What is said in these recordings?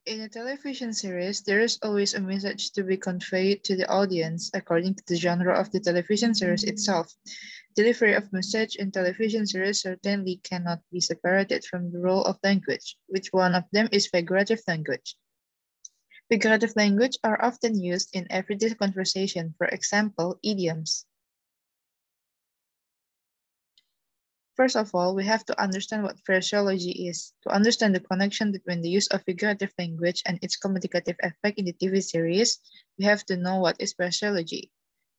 In a television series, there is always a message to be conveyed to the audience according to the genre of the television series itself. Delivery of message in television series certainly cannot be separated from the role of language, which one of them is figurative language. Figurative language are often used in everyday conversation, for example, idioms. First of all, we have to understand what phraseology is. To understand the connection between the use of figurative language and its communicative effect in the TV series, we have to know what is phraseology.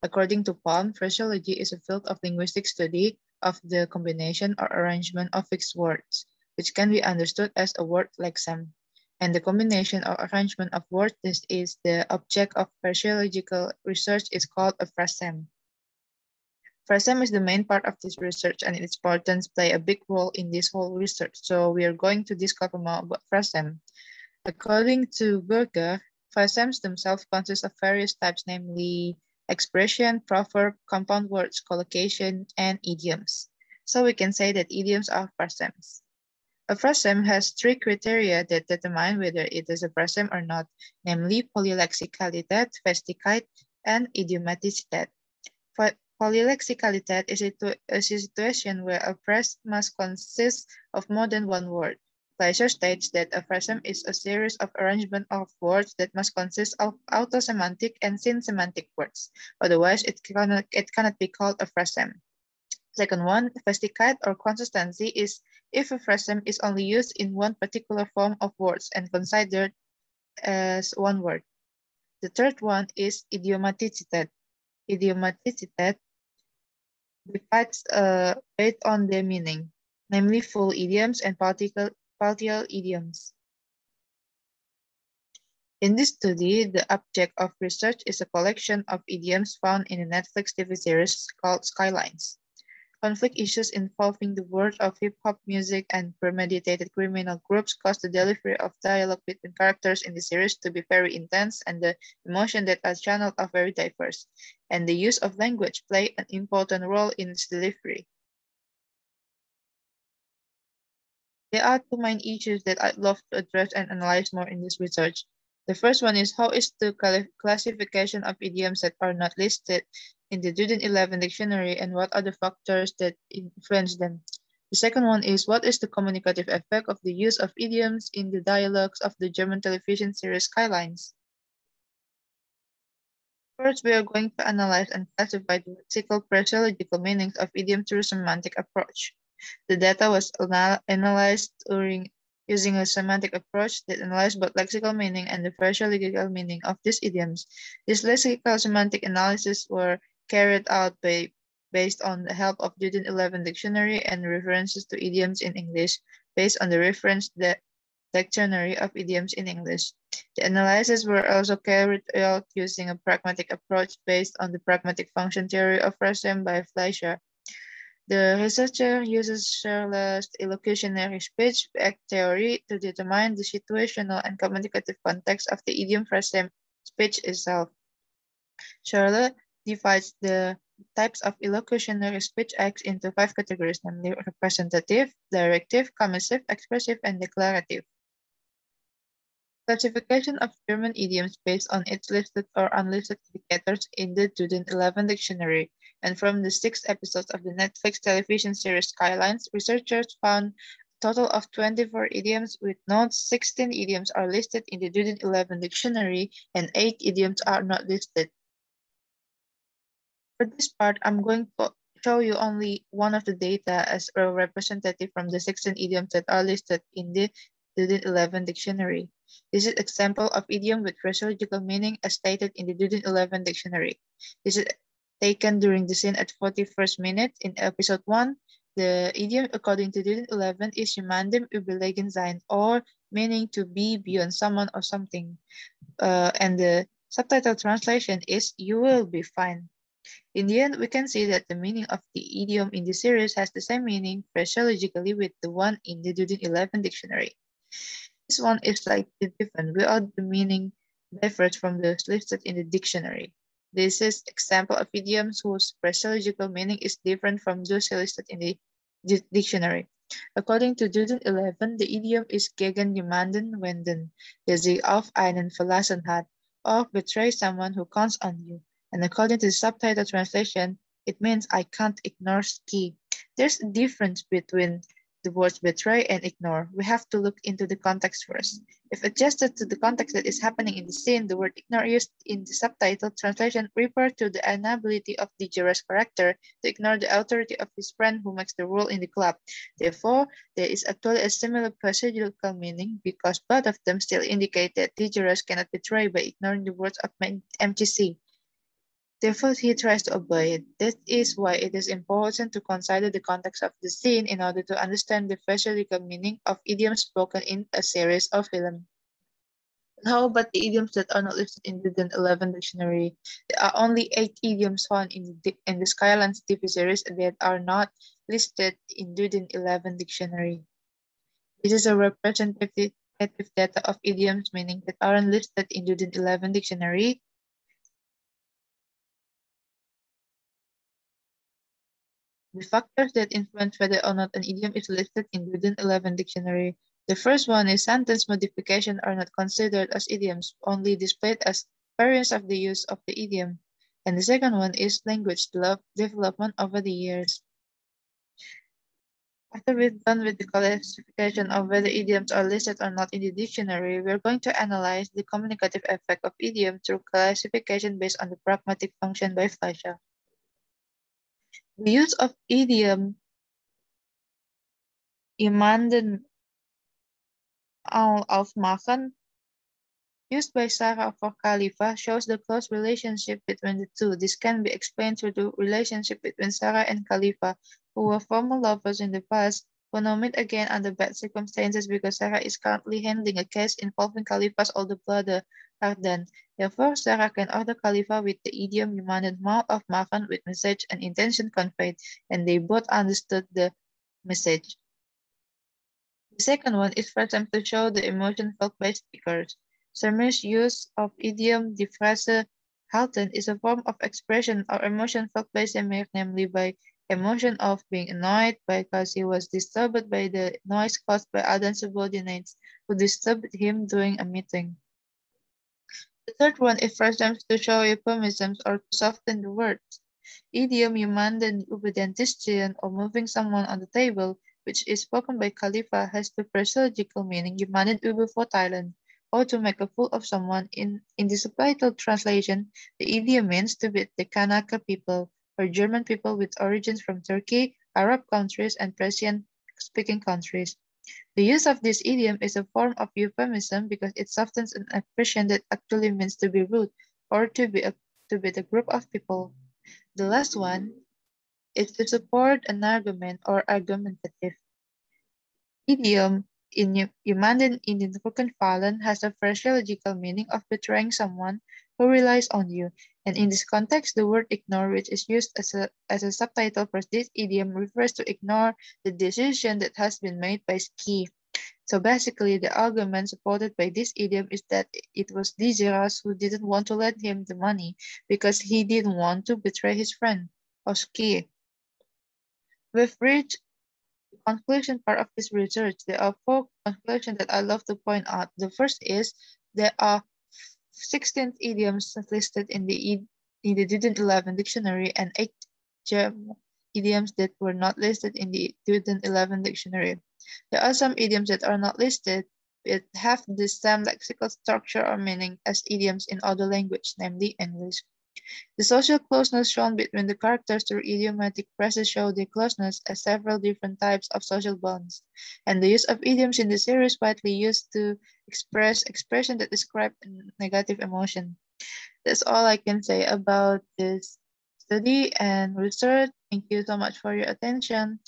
According to Palm, phraseology is a field of linguistic study of the combination or arrangement of fixed words, which can be understood as a word lexem. And the combination or arrangement of words that is the object of phraseological research is called a phrasem. Phrasem is the main part of this research and its importance play a big role in this whole research. So we are going to discover more about phrasem. According to Berger, phrasems themselves consist of various types, namely expression, proverb, compound words, collocation, and idioms. So we can say that idioms are phrasems. A phrasem has three criteria that determine whether it is a phrasem or not, namely polylexicalitat, festicite, and idiomaticity. Polylexicalitat is a situation where a phrase must consist of more than one word. Fleischer states that a phrasem is a series of arrangement of words that must consist of autosemantic and synsemantic words. Otherwise, it cannot be called a phrasem. Second one, festicite or consistency is if a phrasem is only used in one particular form of words and considered as one word. The third one is idiomaticity. Idiomaticity divides based on their meaning, namely full idioms and partial idioms. In this study, the object of research is a collection of idioms found in a Netflix TV series called Skylines. Conflict issues involving the world of hip-hop music and premeditated criminal groups cause the delivery of dialogue between characters in the series to be very intense and the emotions that are channeled are very diverse, and the use of language play an important role in its delivery. There are two main issues that I'd love to address and analyze more in this research. The first one is how is the classification of idioms that are not listed in the Duden 11 dictionary and what are the factors that influence them. The second one is what is the communicative effect of the use of idioms in the dialogues of the German television series Skylines. First, we are going to analyze and classify the lexical phraseological meanings of idioms through semantic approach. The data was analyzed using a semantic approach that analyzed both lexical meaning and the phraseological meaning of these idioms. This lexical semantic analysis were carried out based on the help of Duden 11 dictionary and references to idioms in English based on the reference dictionary of idioms in English. The analysis were also carried out using a pragmatic approach based on the pragmatic function theory of phrasem by Fleischer. The researcher uses Syarli's illocutionary speech theory to determine the situational and communicative context of the idiom phrasem speech itself. Syarli divides the types of illocutionary speech acts into 5 categories, namely representative, directive, commissive, expressive, and declarative. Classification of German idioms based on its listed or unlisted indicators in the Duden 11 dictionary. And from the 6 episodes of the Netflix television series Skylines, researchers found a total of 24 idioms with notes. 16 idioms are listed in the Duden 11 dictionary and 8 idioms are not listed. For this part, I'm going to show you only one of the data as a representative from the 16 idioms that are listed in the Duden 11 dictionary. This is an example of idiom with phraseological meaning as stated in the Duden 11 dictionary. This is taken during the scene at 41st minute in episode 1. The idiom according to Duden 11 is jemandem überlegen sein, or meaning to be beyond someone or something. And the subtitle translation is you will be fine. In the end, we can see that the meaning of the idiom in the series has the same meaning phraseologically with the one in the Duden 11 dictionary. This one is slightly different, without the meaning differs from those listed in the dictionary. This is example of idioms whose phraseological meaning is different from those listed in the dictionary. According to Duden 11, the idiom is gegen jemanden wenden, der sich auf einen verlassen hat, or betray someone who counts on you. And according to the subtitle translation, it means I can't ignore ski. There's a difference between the words betray and ignore. We have to look into the context first. If adjusted to the context that is happening in the scene, the word ignore used in the subtitle translation refers to the inability of the juror's character to ignore the authority of his friend who makes the rule in the club. Therefore, there is actually a similar phraseological meaning because both of them still indicate that the jurors cannot betray by ignoring the words of MTC. Therefore, he tries to obey it. That is why it is important to consider the context of the scene in order to understand the phraseological meaning of idioms spoken in a series of films. How about the idioms that are not listed in the Duden 11 dictionary? There are only 8 idioms found in the Skylines TV series that are not listed in Duden 11 dictionary. This is a representative data of idioms meaning that aren't listed in Duden 11 dictionary. The factors that influence whether or not an idiom is listed in Duden 11 dictionary. The first one is sentence modification are not considered as idioms, only displayed as variants of the use of the idiom. And the second one is language development over the years. After we've done with the classification of whether idioms are listed or not in the dictionary, we're going to analyze the communicative effect of idiom through classification based on the pragmatic function by Fleischer. The use of idiom jemanden aufmachen used by Sarah for Khalifa shows the close relationship between the two. This can be explained through the relationship between Sarah and Khalifa, who were former lovers in the past, who now meet again under bad circumstances because Sarah is currently handling a case involving Khalifa's older brother, Arden. Therefore, Sarah can order Khalifa with the idiom jemanden mal aufmachen with message and intention conveyed, and they both understood the message. The second one is phrasem to show the emotion felt by speakers. Sermer's use of idiom die phrase halten is a form of expression or emotion felt by Sermer, namely by emotion of being annoyed because he was disturbed by the noise caused by other subordinates who disturbed him during a meeting. The third one is phrasem to show euphemisms or to soften the words. Idiom jemanden über den Tisch ziehen or moving someone on the table, which is spoken by Khalifa, has the phraseological meaning jemanden übervorteilen, or to make a fool of someone. In the subtitle translation, the idiom means to beat the Kanaka people, or German people with origins from Turkey, Arab countries, and Persian-speaking countries. The use of this idiom is a form of euphemism because it softens an expression that actually means to be rude or to be the group of people. The last one is to support an argument or argumentative. Idiom in jemanden in den Rücken fallen has a phraseological meaning of betraying someone who relies on you. And in this context, the word ignore, which is used as a subtitle for this idiom, refers to ignore the decision that has been made by Ski. So basically, the argument supported by this idiom is that it was Dizeras who didn't want to lend him the money because he didn't want to betray his friend, Oski. We've reached the conclusion part of this research. There are 4 conclusions that I love to point out. The first is there are 16 idioms listed in the Duden 11 dictionary and 8 German idioms that were not listed in the Duden 11 dictionary. There are some idioms that are not listed but have the same lexical structure or meaning as idioms in other languages, namely English. The social closeness shown between the characters through idiomatic phrases show the closeness as several different types of social bonds. And the use of idioms in the series widely used to express expression that describe negative emotion. That's all I can say about this study and research. Thank you so much for your attention.